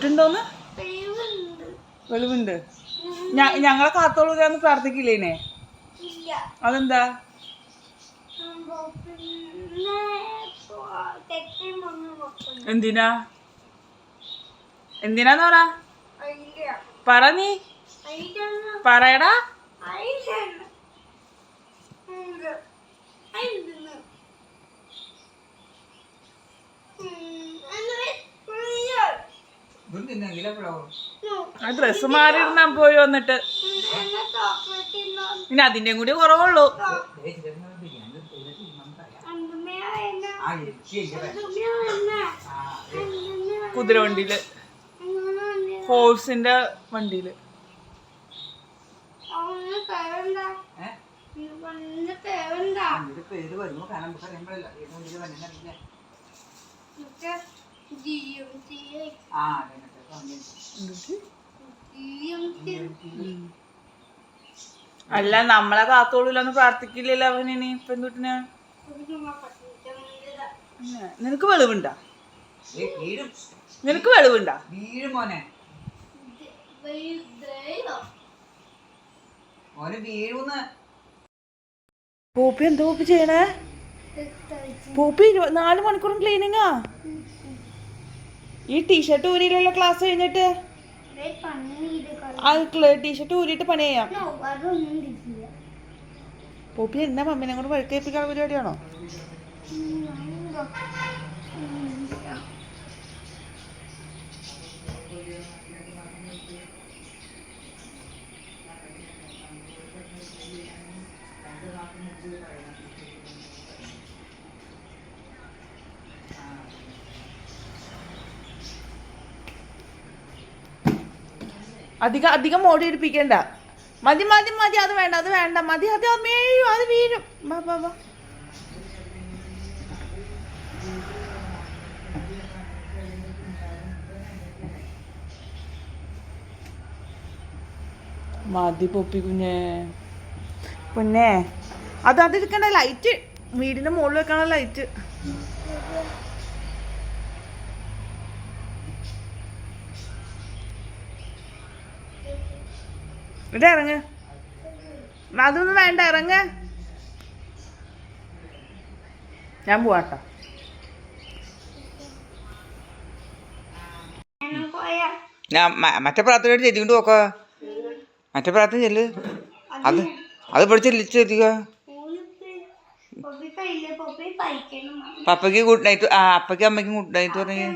ണ്ടോന്ന് വെളിവുണ്ട്. ഞങ്ങളെ കാത്തോളൂരാന്ന് പ്രാർത്ഥിക്കില്ലേനെ? അതെന്താ? എന്തിനാ എന്തിനാന്ന് പറ നീ പറയടാ. ഡ്രസ് മാറിയിരുന്നാ പോയി വന്നിട്ട് പിന്നെ അതിന്റെ കൂടി കുറവുള്ളൂ. കുതിര വണ്ടിയില്, ഹോഴ്സിന്റെ വണ്ടിയില്. അല്ല നമ്മളെ കാത്തോളൂലെന്ന് പ്രാർത്ഥിക്കില്ലല്ലോ അവനിനി പെൺകുട്ടിനെ. നിനക്ക് വെളിവുണ്ടാ? നിനക്ക് വെളിവുണ്ടാ? പൂപ്പി എന്താ പൂപ്പി ചെയ്യണേ? പൂപ്പി 24 മണിക്കൂറും ക്ലീനിങ്ങാ. ഈ ടീഷർട്ട് ഊരിയിലുള്ള ക്ലാസ് കഴിഞ്ഞിട്ട് ടീഷർട്ട് ഊരിയിട്ട് പണി ചെയ്യാം. പൂപ്പി എന്നാ മമ്മിനെ കൊണ്ട് വഴുക്കേൽപ്പിക്കാനുള്ള പരിപാടിയാണോ? അധികം മോടി എടുപ്പിക്കണ്ട. മതി മതി മതി, അത് വേണ്ട അത് വേണ്ട, മതി. അത് വീഴും, അത് വീഴും. ബാ ബാ ബാ. മതി പൊപ്പി കുഞ്ഞേ അതെടുക്കണ്ട. ലൈറ്റ് വീടിന്റെ മുകളിൽ വെക്കണ ലൈറ്റ്. ഇവിടെ ഇറങ്ങ്. അതൊന്നും വേണ്ട, ഇറങ്ങ്. ഞാൻ പോവാട്ടോ. മറ്റേ പ്രാർത്ഥനയോട് ചെല്ലിക്കൊണ്ട് പോക്കോ. മറ്റേ പ്രാർത്ഥന ചെല്ല്. അത് പഠിച്ചെത്തിക്ക. പപ്പയ്ക്ക് ഗുഡ് നൈറ്റ്. അപ്പയ്ക്കും അമ്മയ്ക്കും ഗുഡ് നൈറ്റ് പറഞ്ഞു.